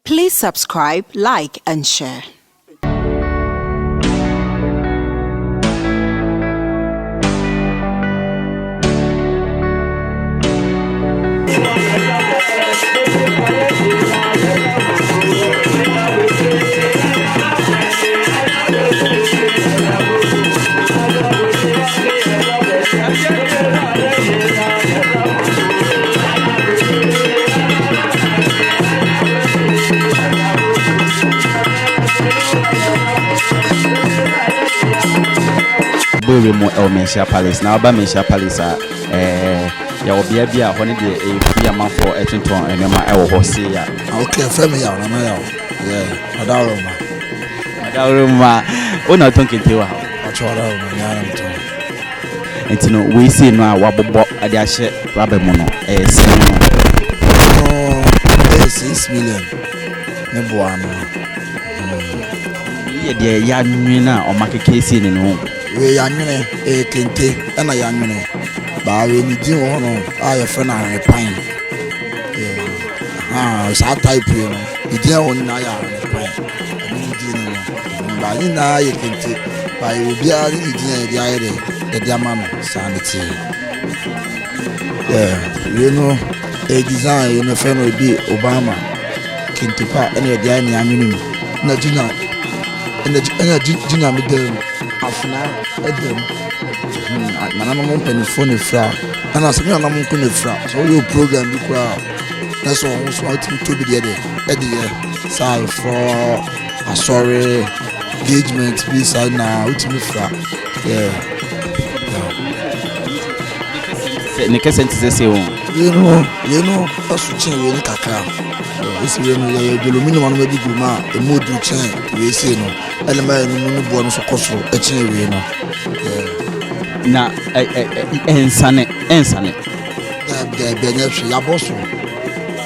Please subscribe, like, and share. We mo Manhyia Palace now ba Manhyia Palace ya obi bia ho ne de e ma for etonton enema e wo ho se ya okay femi ya na ya adaroma ona ton kente wa achora ya na mto entino we see no a wabobo ade ahye rabe mo no se no 6 million ne boano ye de ya nwina o makeke si ne no we yanwene kente na yanwene ba we ni din ho no a ye fe na pan sa type you know idi ho na ya pan ni din no ba ni na ye kente ba ye obi a ni din ya ye de ama no sanity you know design you know fe no bi Obama kente pa na ye dia ni yanwene na jina jina mi dem afuna edem mana no mo phone fra ana se me na mo ko ne fra so your program bi kwa that's all so out to be there say for sorry engagement bi say na ultimate fra ne kesen ti se won you know asu chen we ni kakra isi we no ya dolomini wanu bi guma e modu chen we say no elema no bo no so koso e chen we no na ensane da nya hwe ya boso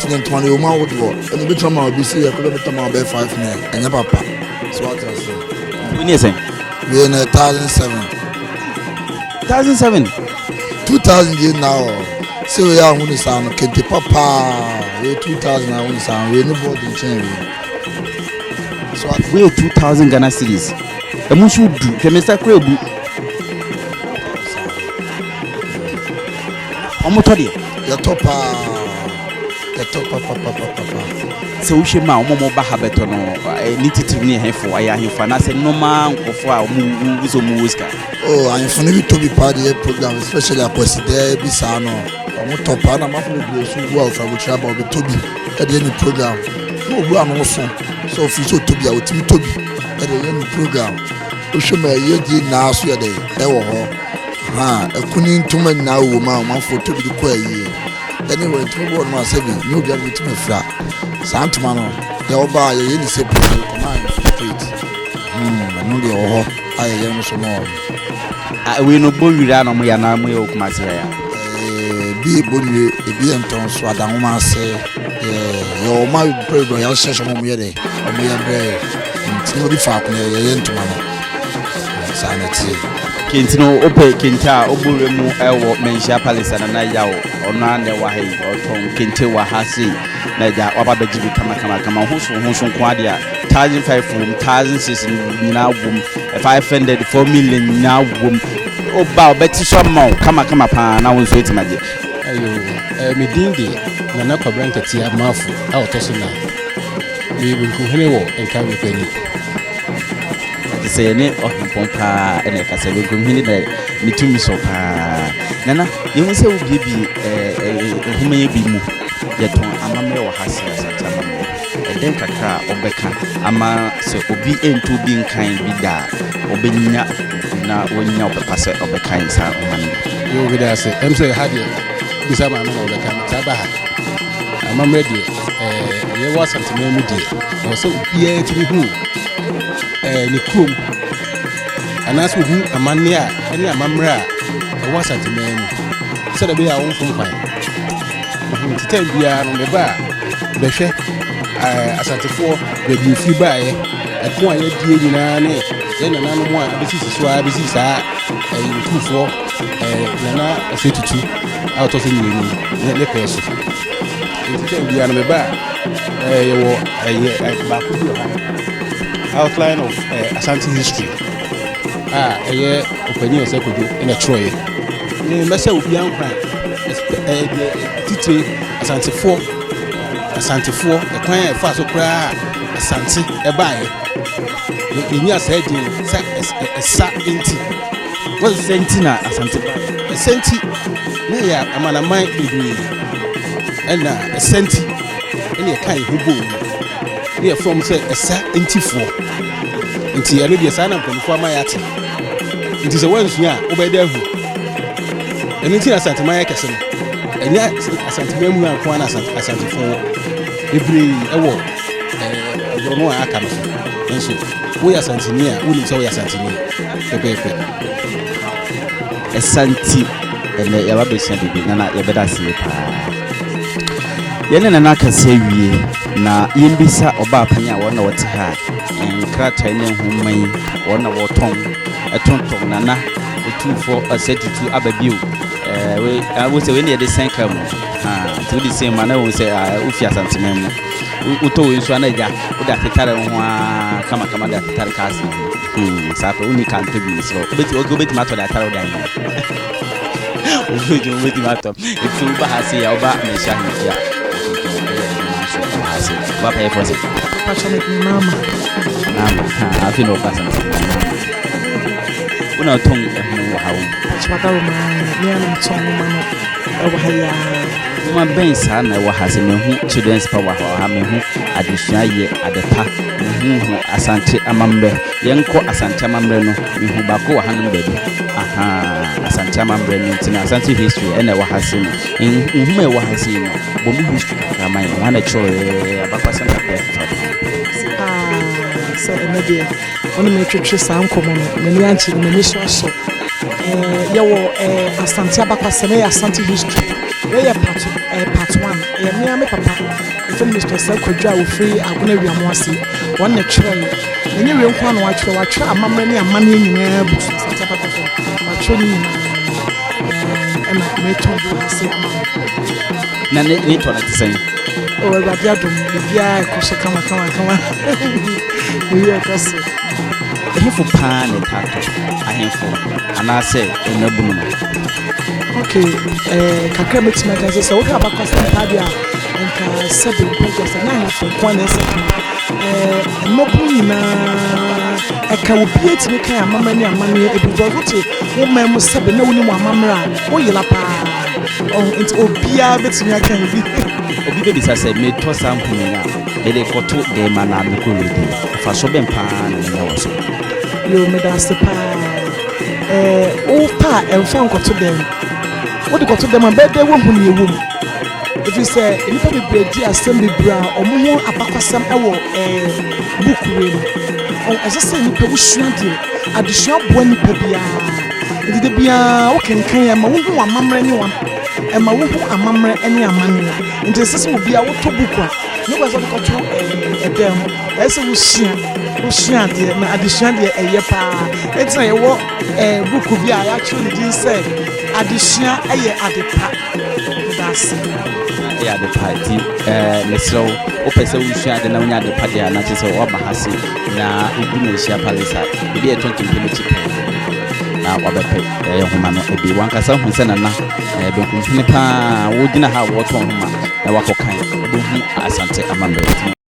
tinent man yo ma wodo eni bi trama obi say e ko bi trama be 5 na enya papa so what else we ni say we na 2007 years now so we are hunu sa no kente papa we 2000 na hunu sa we no board in chain so we 2000 Ghana cedis e mo shu du kemesa kra bu omoto de ya topa papa se wo hwe ma omo ba habeto no ni titiri ni hefo aya hefa na se normal nkofo a mu so mu wuska oh I feel we to be part of the program especially akwasi there bi sa no omo topa na ma fo bi so wo of our travel be to be at the any program no bu anu so fi so to be a otimi to be at the any program o hwe ma ye di na so ye dey e wo ho ekuni ntuma na wo ma fo to bi ko ayi anyway to bo no asebi no bia bi to me fra santuma no de oba ye ni se pro command street no de ho aye ye no so mo we no bo wira no mo ya na mo ye okumase ya bi bonwe ebi enton so adanwoma ase yo ma program ya shesho mo ye de o mo ye bre ntino bi fa ko ye ntuma no sanity kentino ope kenta obure mu ewo Manhyia Palace na yawo ona ne wa hai oton kente wa hasi na ja waba bejibi kama husu nko ade a 1500 from 1600 nyina wom 500 4 million nyina wom oba obeti so ma kama pa na won so etimaje ayo me dinde na kwabranka ti amafu a otoso na me bunku hene wo enka we pani se ne ohempompa ene kasa be gumhini da ni tumi so pa nana ye hu se obi bi humaye bi mu ye ton amamre wo hase asata amamre eden kakra obeka ama se obi entu bi nkan bi da obenya na wonya opepa se obekan sa omani yo bi da se emse hade bi sa ma no obeka ta ba ha amamre de ye wa santima mu de o se obi e ti hu ni krom anas hu amanne a ene amamra a wasa temenu se da be ya won fun kwan titan bia no me ba behwe asantefo be bi fi ba ye eko a ye die nyina ne ye nana no mo a be sisi so a be sisi a yutufo nana afetutu a to so nyini ne peso titan bia no me ba yɛwɔ baako bi wɔ ha outline of Asante history ɛyɛ ɔpanyin ɔsɛ kodo ɛna kyerɛɛ ne mɛsɛ obi ankwan titire asantefoɔ ɛkwan a ɛfa so koraa asante ɛbaeɛ yɛnyi asa din sɛ ɛsa enti wɔn sɛnti na asante baeɛ ɛsɛnti na yɛ amanaman bebree ɛna ɛsɛnti ɛna yɛka yɛ ho bɔ mu ne yɛ fɔm sɛ ɛsa entifoɔ nti ɛno deɛ saa na mpanimfoɔ ama yɛate nti sɛ wɔnsua a wobɛda ahu ɛno nti na asanteman yɛ kɛse no ɛnyɛ asanteman mu anko ana asantefoɔ bebree ɛwɔ ɛborɔno a aka no so nso woyɛ asanteni a wonim sɛ woyɛ asanteni pɛpɛɛpɛ ɛsanti ɛnɛ yɛba bɛhyia bibi na yɛbɛda aseɛ paa yɛne nana akɛsɛ wie na yɛmbisa ɔbaa panyin a wɔn na wɔte ha nkrataa ne nhoma yi wɔn na wɔtɔn ɛtontɔn nana ɛtumfoɔ ɔsɛ tutu aba bio wo sɛ wei ne yɛde sɛn ka mu nti wode sɛn ma na wo sɛ wofi asanteman mu wotɔ wei nso ana agya wode atetare ho a kamakama de atetare ka ase saa pɛ woni ka ntɔ bi nsrɛ wobɛtumi atɔ de atare wode ayɛ wobɛtumi atɔ ɛfiri woba ha se a woba Manhyia ahemfie a wapa yɛfɔ sɛ nama afei na wɔba asanteman wona wotɔn ɛhono wɔ ha wo Uma bɛn saa na ɛwɔ ha sɛ mehu children's power wɔ ha mehu adesua yɛ adepa mehu asante amambrɛ yɛnkɔ asante amambrɛ no mehu baako wɔ ha no baabi asante amambrɛ no nti na asante history ɛna ɛwɔ ha sɛ no nhuma ɛwɔ ha sɛ no bɔ mu history kakra ma yɛ wɔn na kyerɛ abakwasɛm kakra sɛ ɛnɛ deɛ ɔno metwetwe saa nkɔmmɔ no m'ani ankye no m'ani so asɔ yɛwɔ asante abakwasɛm ɛyɛ asante history yɛyɛ part 1 ɛyɛ mmea me papa ɛfɛ Mr. Sɛ Kwadwo a wɔfiri Agona Wiamo ase wɔn na kyerɛ ɛnyɛ wie nko ano wɔatwerɛ amammerɛ ne amanneɛ nyinaa bu so asante abakwasɛm wɔatwerɛ ne nyinaa ɛna metɔn bi wɔ ase ama na ne tɔ no te sɛn Awurade adom biribiara ɛkɔ so kama biribiara ɛkɔ so ɛhefo paa ne taatɔ ahemfo anaasɛ ɛnabu no okay kakra mɛtumi aka sɛ woka abakwasɛm paa deɛ a nka sɛbe mpagya sɛ na ahemfo nko a na ɛsɛ mmɔbo nyinaa ɛka obia tumi ka amammerɛ ne amanneɛ ɛbibɔ wote wo man mu sɛbe na wonim amammerɛ a woyera paa nti obiara bɛtumi aka bi obi bɛbisa sɛ metɔ saa mpono a mede kɔto dɛma na mekɔredi fa so bɛn paa na menyɛ wɔ so yo meda ase paa wo pa ɛmfa nkɔto dɛm wode kɔto dɛm a bɛdɛ wohu ne ɛwom ɛfiri sɛ nnipa bebree di asɛm bebree a ɔmo ho abakwasɛm ɛwɔ bukuwe mu ɛsɛ sɛ nnipa wosua deɛ adesua boa nnipa biara nti da biara wokenkan ɛma wohu amammerɛ ne ɛma wohu amammerɛ ne amanneɛ nti ɛsɛ sɛ obiara wotɔ buku a ne wɔ sɛ wode kɔto ɛdɛm ɛsɛ sɛ wosua adeɛ na adesua deɛ ɛyɛ paa ɛnti na yɛwɔ buku bi a yɛatwerɛ ne din sɛ adesua ɛyɛ adepa daase ɛyɛ adepa nti mesrɛ wo wopɛ sɛ wosua ade na wonya adepa deɛ a na kyerɛ sɛ woaba ha se na wodu Manhyia Palace a ebi ɛtɔ nkempem akyi pɛ na wabɛpɛ nhoma no ebi wankasa hu sɛ nana benkumfini paa wogyina ha wɔtɔn nhoma na wakɔkan wohu asante amambrɛ